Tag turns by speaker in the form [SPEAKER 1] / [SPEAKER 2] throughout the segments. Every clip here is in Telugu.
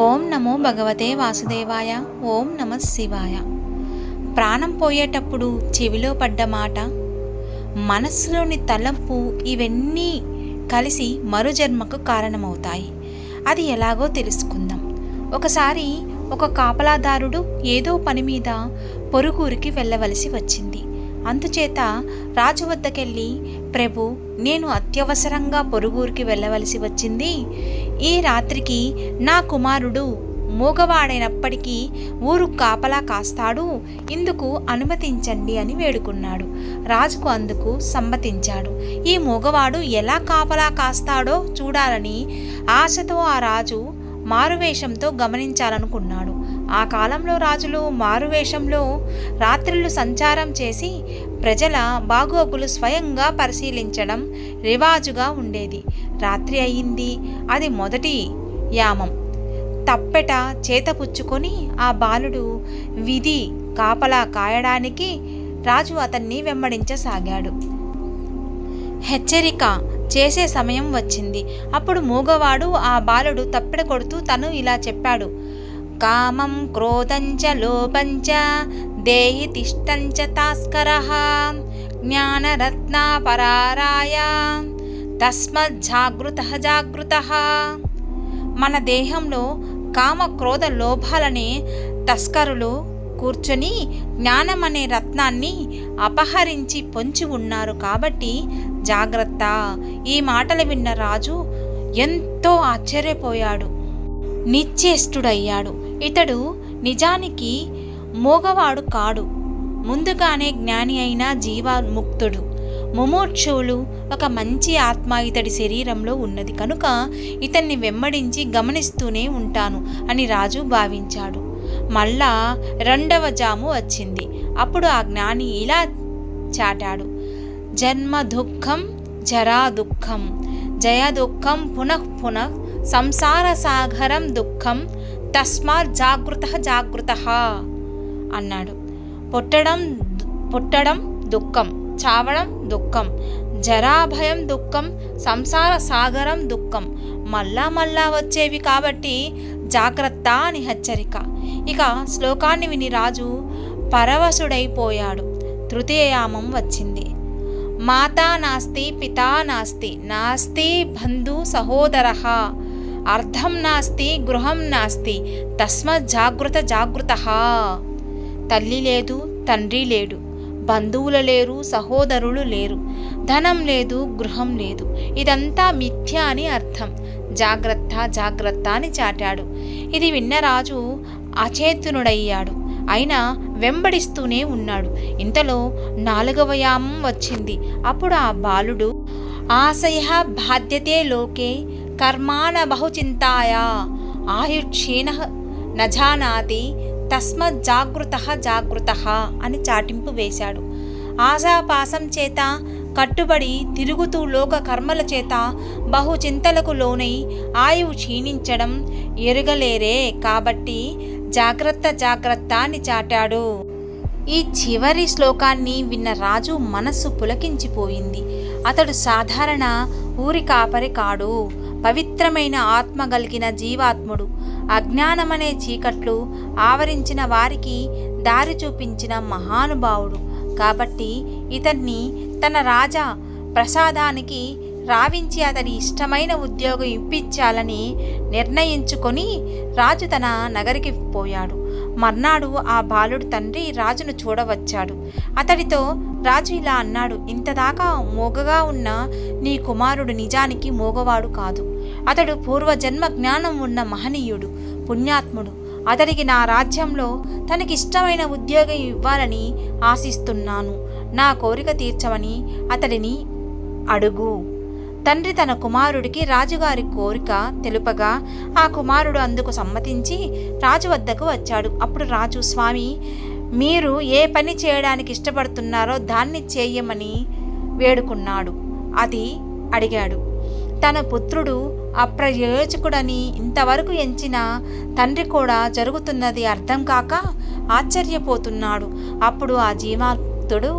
[SPEAKER 1] ఓం నమో భగవతే వాసుదేవాయ. ఓం నమ శివాయ. ప్రాణం పోయేటప్పుడు చెవిలో పడ్డ మాట, మనస్సులోని తలంపు, ఇవన్నీ కలిసి మరు జన్మకు కారణమవుతాయి. అది ఎలాగో తెలుసుకుందాం. ఒకసారి ఒక కాపలాదారుడు ఏదో పని మీద పొరుగురికి వెళ్ళవలసి వచ్చింది. అందుచేత రాజు వద్దకెళ్ళి, ప్రభు, నేను అత్యవసరంగా పొరుగురికి వెళ్ళవలసి వచ్చింది. ఈ రాత్రికి నా కుమారుడు మూగవాడైనప్పటికీ ఊరు కాపలా కాస్తాడు, ఇందుకు అనుమతించండి అని వేడుకున్నాడు. రాజుకు అందుకు సమ్మతించాడు. ఈ మూగవాడు ఎలా కాపలా కాస్తాడో చూడాలని ఆశతో ఆ రాజు మారువేషంతో గమనించాలనుకున్నాడు. ఆ కాలంలో రాజులు మారువేషంలో రాత్రిళ్ళు సంచారం చేసి ప్రజల బాగోగులు స్వయంగా పరిశీలించడం రివాజుగా ఉండేది. రాత్రి అయింది. అది మొదటి యామం. తప్పెట చేతపుచ్చుకొని ఆ బాలుడు విధి కాపలా కాయడానికి రాజు అతన్ని వెంబడించసాగాడు. హెచ్చరిక చేసే సమయం వచ్చింది. అప్పుడు మూగవాడు ఆ బాలుడు తప్పెట కొడుతూ తను ఇలా చెప్పాడు: కామం క్రోధంచ లోపంచ దేహి తిష్టంచ తాస్కరః జ్ఞానరత్నాపరారాయ తస్మజ్జాగృతః జాగృతః. మన దేహంలో కామ క్రోధ లోభాలనే తస్కరులు కూర్చొని జ్ఞానం అనే రత్నాన్ని అపహరించి పొంచి ఉన్నారు, కాబట్టి జాగ్రత్త. ఈ మాటలు విన్న రాజు ఎంతో ఆశ్చర్యపోయాడు, నిశ్చేష్టుడయ్యాడు. ఇతడు నిజానికి మోగవాడు కాడు, ముందుగానే జ్ఞాని అయిన జీవముక్తుడు. ముమూర్షువులు ఒక మంచి ఆత్మ ఇతడి శరీరంలో ఉన్నది కనుక ఇతన్ని వెంబడించి గమనిస్తూనే ఉంటాను అని రాజు భావించాడు. మళ్ళా రెండవ జాము వచ్చింది. అప్పుడు ఆ జ్ఞాని ఇలా చాటాడు: జన్మ దుఃఖం జరా దుఃఖం జయ దుఃఖం పునః పునః సంసార సాగరం దుఃఖం తస్మాత్ జాగృతః జాగృతః అన్నాడు. పుట్టడం దుఃఖం, చావడం దుఃఖం, జరాభయం దుఃఖం, సంసార సాగరం దుఃఖం, మళ్ళా వచ్చేవి కాబట్టి జాగ్రత్త అని హెచ్చరిక. ఇక శ్లోకాన్ని విని రాజు పరవశుడైపోయాడు. తృతీయయామం వచ్చింది. మాతా నాస్తి పితా నాస్తి నాస్తి బంధు సహోదరః అర్థం నాస్తి గృహం నాస్తి తస్మత్ జాగృత జాగృతః. తల్లి లేదు, తండ్రి లేడు, బంధువులు లేరు, సహోదరులు లేరు, ధనం లేదు, గృహం లేదు, ఇదంతా మిథ్య అని అర్థం. జాగ్రత్త జాగ్రత్త అని చాటాడు. ఇది విన్న రాజు అచేతనుడయ్యాడు. అయినా వెంబడిస్తూనే ఉన్నాడు. ఇంతలో 4వ యామం వచ్చింది. అప్పుడు ఆ బాలుడు ఆశయ బాధ్యతే లోకే కర్మాణ బహుచింతాయ ఆయుక్షీణ నజానాతి తస్మత్ జాగృతః జాగృతః అని చాటింపు వేశాడు. ఆశాపాసం చేత కట్టుబడి తిరుగుతూ లోక కర్మల చేత బహుచింతలకు లోనై ఆయువు క్షీణించడం ఎరుగలేరే, కాబట్టి జాగ్రత్త జాగ్రత్త అని చాటాడు. ఈ చివరి శ్లోకాన్ని విన్న రాజు మనస్సు పులకించిపోయింది. అతడు సాధారణ ఊరి కాపరి కాడు, పవిత్రమైన ఆత్మ కలిగిన జీవాత్ముడు. అజ్ఞానమనే చీకట్లు ఆవరించిన వారికి దారి చూపించిన మహానుభావుడు. కాబట్టి ఇతన్ని తన రాజా ప్రసాదానికి రావించి అతని ఇష్టమైన ఉద్యోగం ఇప్పించాలని నిర్ణయించుకొని రాజు తన నగరికి పోయాడు. మర్నాడు ఆ బాలుడు తండ్రి రాజును చూడవచ్చాడు. అతడితో రాజు ఇలా అన్నాడు: ఇంతదాకా మోగగా ఉన్న నీ కుమారుడు నిజానికి మోగవాడు కాదు. అతడు పూర్వజన్మ జ్ఞానం ఉన్న మహనీయుడు, పుణ్యాత్ముడు. అతడికి నా రాజ్యంలో తనకిష్టమైన ఉద్యోగం ఇవ్వాలని ఆశిస్తున్నాను. నా కోరిక తీర్చమని అతడిని అడుగు. తండ్రి తన కుమారుడికి రాజుగారి కోరిక తెలుపగా ఆ కుమారుడు అందుకు సమ్మతించి రాజు వద్దకు వచ్చాడు. అప్పుడు రాజు, స్వామి, మీరు ఏ పని చేయడానికి ఇష్టపడుతున్నారో దాన్ని చేయమని వేడుకున్నాడు. అది అడిగాడు. తన పుత్రుడు అప్రయోజకుడని ఇంతవరకు ఎంచిన తండ్రి కూడా జరుగుతున్నది అర్థం కాక ఆశ్చర్యపోతున్నాడు. అప్పుడు ఆ జీవాత్ముడు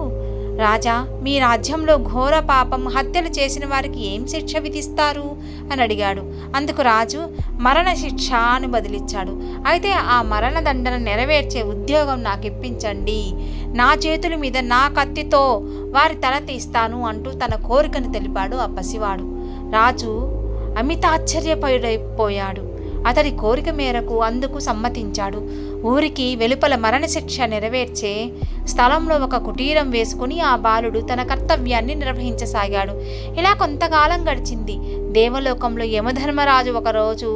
[SPEAKER 1] రాజా, మీ రాజ్యంలో ఘోర పాపం హత్యలు చేసిన వారికి ఏం శిక్ష విధిస్తారు అని అడిగాడు. అందుకు రాజు మరణశిక్ష అని బదిలిచ్చాడు. అయితే ఆ మరణదండన నెరవేర్చే ఉద్యోగం నాకు ఇప్పించండి, నా చేతుల మీద నా కత్తితో వారి తల తీస్తాను అంటూ తన కోరికను తెలిపాడు ఆ పసివాడు. రాజు అమితాశ్చర్యపోయాడు. అతడి కోరిక మేరకు అందుకు సమ్మతించాడు. ఊరికి వెలుపల మరణశిక్ష నెరవేర్చే స్థలంలో ఒక కుటీరం వేసుకుని ఆ బాలుడు తన కర్తవ్యాన్ని నిర్వహించసాగాడు. ఇలా కొంతకాలం గడిచింది. దేవలోకంలో యమధర్మరాజు ఒకరోజు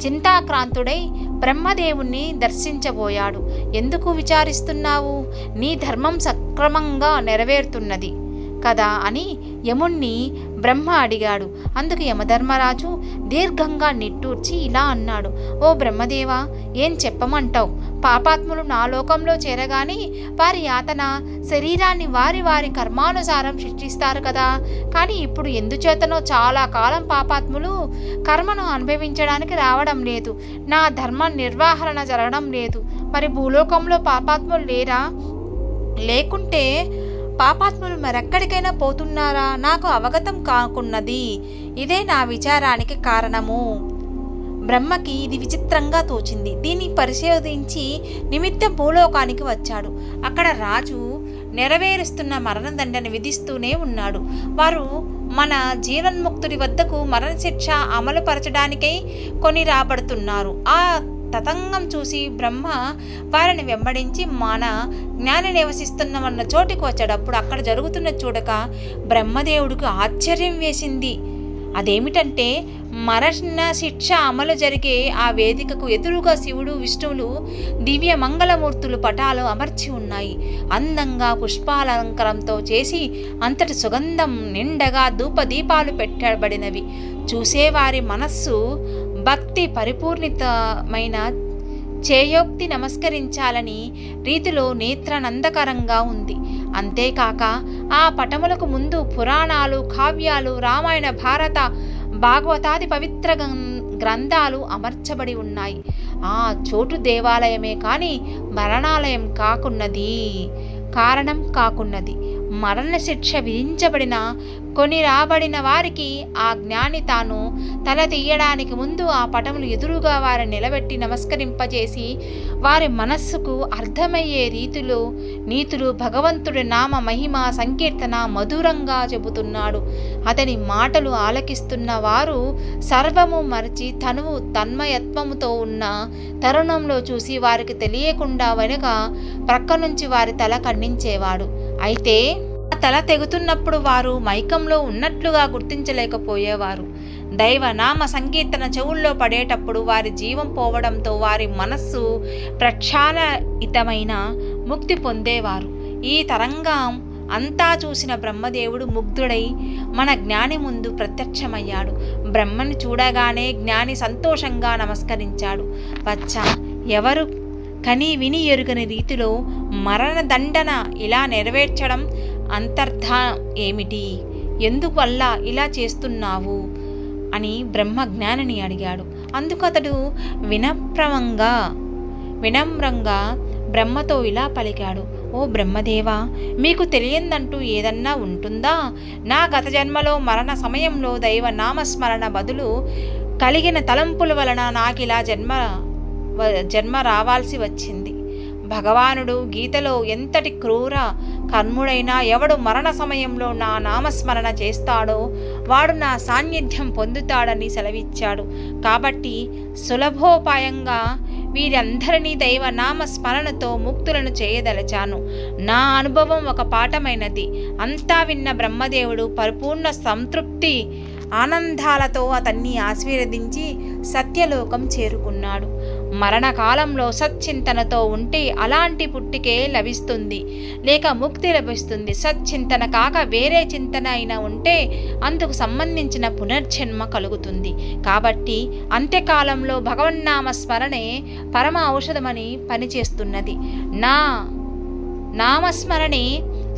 [SPEAKER 1] చింతాక్రాంతుడై బ్రహ్మదేవుణ్ణి దర్శించబోయాడు. ఎందుకు విచారిస్తున్నావు? నీ ధర్మం సక్రమంగా నెరవేరుతున్నది కదా అని యముణ్ణి బ్రహ్మ అడిగాడు. అందుకు యమధర్మరాజు దీర్ఘంగా నిట్టూర్చి ఇలా అన్నాడు. ఓ బ్రహ్మదేవా, ఏం చెప్పమంటావు? పాపాత్ములు నా లోకంలో చేరగానే వారి యాతన శరీరాన్ని వారి వారి కర్మానుసారం శిక్షిస్తారు కదా. కానీ ఇప్పుడు ఎందుచేతనో చాలా కాలం పాపాత్ములు కర్మను అనుభవించడానికి రావడం లేదు. నా ధర్మ నిర్వహణ జరగడం లేదు. మరి భూలోకంలో పాపాత్ములు లేరా? లేకుంటే పాపాత్ములు మరెక్కడికైనా పోతున్నారా? నాకు అవగతం కాకున్నది. ఇదే నా విచారానికి కారణము. బ్రహ్మకి ఇది విచిత్రంగా తోచింది. దీన్ని పరిశోధించి నిమిత్తం భూలోకానికి వచ్చాడు. అక్కడ రాజు నెరవేరుస్తున్న మరణదండని విధిస్తూనే ఉన్నాడు. వారు మన జీవన్ముక్తుడి వద్దకు మరణశిక్ష అమలుపరచడానికై కొని రాబడుతున్నారు. ఆ తతంగం చూసి బ్రహ్మ వారిని వెంబడించి మన జ్ఞాని నివసిస్తున్నవన్న చోటికి వచ్చేటప్పుడు అక్కడ జరుగుతున్న చూడక బ్రహ్మదేవుడికి ఆశ్చర్యం వేసింది. అదేమిటంటే మరణ శిక్ష అమలు జరిగే ఆ వేదికకు ఎదురుగా శివుడు విష్ణువులు దివ్య మంగళమూర్తులు పటాలు అమర్చి ఉన్నాయి. అందంగా పుష్పాలంకరంతో చేసి అంతటి సుగంధం నిండగా ధూపదీపాలు పెట్టబడినవి. చూసేవారి మనస్సు భక్తి పరిపూర్ణితమైన చేయోక్తి నమస్కరించాలని రీతిలో నేత్రనందకరంగా ఉంది. అంతేకాక ఆ పటములకు ముందు పురాణాలు, కావ్యాలు, రామాయణ, భారత, భాగవతాది పవిత్ర గ్రంథాలు అమర్చబడి ఉన్నాయి. ఆ చోటు దేవాలయమే కాని మరణాలయం కారణం కాకున్నది. మరణశిక్ష విధించబడిన కొని రాబడిన వారికి ఆ జ్ఞాని తాను తల తీయడానికి ముందు ఆ పటములు ఎదురుగా వారిని నిలబెట్టి నమస్కరింపజేసి వారి మనస్సుకు అర్థమయ్యే రీతిలో నీతులు, భగవంతుడి నామ మహిమ సంకీర్తన మధురంగా చెబుతున్నాడు. అతని మాటలు ఆలకిస్తున్న వారు సర్వము మరచి తనువు తన్మయత్వముతో ఉన్న తరుణంలో చూసి వారికి తెలియకుండా వెనుక ప్రక్క నుంచి వారి తల ఖండించేవాడు. అయితే ఆ తల తెగుతున్నప్పుడు వారు మైకంలో ఉన్నట్లుగా గుర్తించలేకపోయేవారు. దైవనామ సంకీర్తన చెవుల్లో పడేటప్పుడు వారి జీవం పోవడంతో వారి మనస్సు ప్రక్షాళితమైన ముక్తి పొందేవారు. ఈ తరంగం అంతా చూసిన బ్రహ్మదేవుడు ముగ్ధుడై మన జ్ఞాని ముందు ప్రత్యక్షమయ్యాడు. బ్రహ్మను చూడగానే జ్ఞాని సంతోషంగా నమస్కరించాడు. వచ్చా, ఎవరు కని విని ఎరుగని రీతిలో మరణదండన ఇలా నెరవేర్చడం అంతర్థం ఏమిటి? ఎందువల్ల ఇలా చేస్తున్నావు అని బ్రహ్మ జ్ఞానిని అడిగాడు. అందుకు అతడు వినమ్రంగా బ్రహ్మతో ఇలా పలికాడు. ఓ బ్రహ్మదేవా, మీకు తెలియందంటూ ఏదన్నా ఉంటుందా? నా గత జన్మలో మరణ సమయంలో దైవ నామస్మరణ బదులు కలిగిన తలంపుల వలన నాకిలా జన్మ రావాల్సి వచ్చింది. భగవానుడు గీతలో ఎంతటి క్రూర కర్ముడైనా ఎవడు మరణ సమయంలో నా నామస్మరణ చేస్తాడో వాడు నా సాన్నిధ్యం పొందుతాడని సెలవిచ్చాడు. కాబట్టి సులభోపాయంగా వీరందరినీ దైవ నామస్మరణతో ముక్తులను చేయదలచాను. నా అనుభవం ఒక పాఠమైనది. అంతా విన్న బ్రహ్మదేవుడు పరిపూర్ణ సంతృప్తి ఆనందాలతో అతన్ని ఆశీర్వదించి సత్యలోకం చేరుకున్నాడు. మరణకాలంలో సచ్చింతనతో ఉంటే అలాంటి పుట్టికే లభిస్తుంది, లేక ముక్తి లభిస్తుంది. సచ్చింతన కాక వేరే చింతన అయినా ఉంటే అందుకు సంబంధించిన పునర్జన్మ కలుగుతుంది. కాబట్టి అంత్యకాలంలో భగవన్నామ స్మరణే పరమ ఔషధమని పనిచేస్తున్నది. నా నామస్మరణే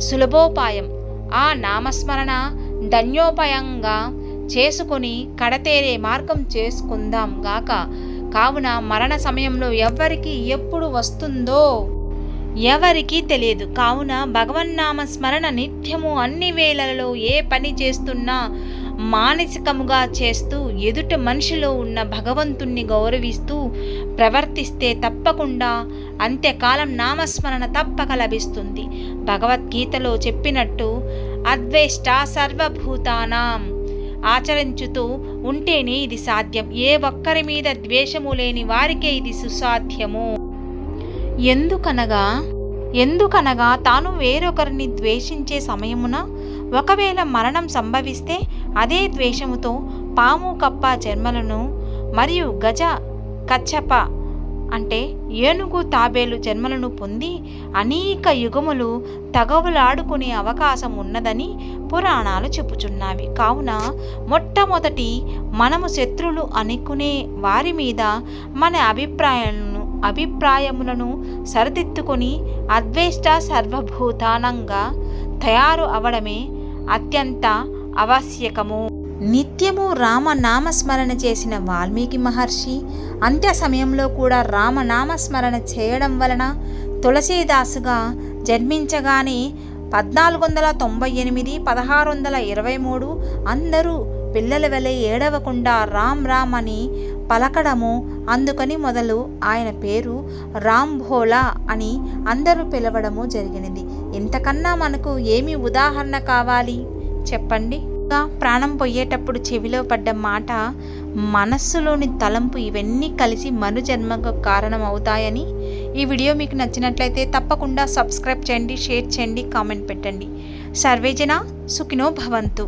[SPEAKER 1] సులభోపాయం. ఆ నామస్మరణ ధన్యోపాయంగా చేసుకొని కడతేరే మార్గం చేసుకుందాం గాక. కావున మరణ సమయంలో ఎవ్వరికి ఎప్పుడు వస్తుందో ఎవరికీ తెలియదు. కావున భగవన్నామ స్మరణ నిత్యము అన్ని వేళలలో ఏ పని చేస్తున్నా మానసికముగా చేస్తూ ఎదుట మనిషిలో ఉన్న భగవంతుణ్ణి గౌరవిస్తూ ప్రవర్తిస్తే తప్పకుండా అంత్యకాలం నామస్మరణ తప్పక లభిస్తుంది. భగవద్గీతలో చెప్పినట్టు అద్వేష్ట సర్వభూతానాం ఆచరించుతూ ఉంటేనే ఇది సాధ్యం. ఏ ఒక్కరి మీద ద్వేషము లేని వారికే ఇది సుసాధ్యము. ఎందుకనగా తాను వేరొకరిని ద్వేషించే సమయమున ఒకవేళ మరణం సంభవిస్తే అదే ద్వేషముతో పాము కప్ప జన్మలను మరియు గజ కచ్చప అంటే ఏనుగు తాబేలు జన్మలను పొంది అనేక యుగములు తగవులాడుకునే అవకాశం ఉన్నదని పురాణాలు చెప్పుచున్నవి. కావున మొట్టమొదటి మనము శత్రులు అనుకునే వారి మీద మన అభిప్రాయములను సరిదిద్దుకొని అద్వేష్ట సర్వభూతానంగా తయారు అవడమే అత్యంత ఆవశ్యకము. నిత్యము రామనామస్మరణ చేసిన వాల్మీకి మహర్షి అంత్య సమయంలో కూడా రామనామస్మరణ చేయడం వలన తులసీదాసుగా జన్మించగానే 1498 1623 అందరూ పిల్లల వలె ఏడవకుండా రామ్ రామ్ అని పలకడము, అందుకని మొదలు ఆయన పేరు రామ్ భోలా అని అందరూ పిలవడము జరిగినది. ఇంతకన్నా మనకు ఏమి ఉదాహరణ కావాలి చెప్పండి? ప్రాణం పోయేటప్పుడు చెవిలో పడ్డ మాట, మనస్సులోని తలంపు ఇవన్నీ కలిసి మరు జన్మకు కారణం అవుతాయని. ఈ వీడియో మీకు నచ్చినట్లయితే తప్పకుండా సబ్స్క్రైబ్ చేయండి, షేర్ చేయండి, కామెంట్ పెట్టండి. సర్వేజన సుఖినో భవంతు.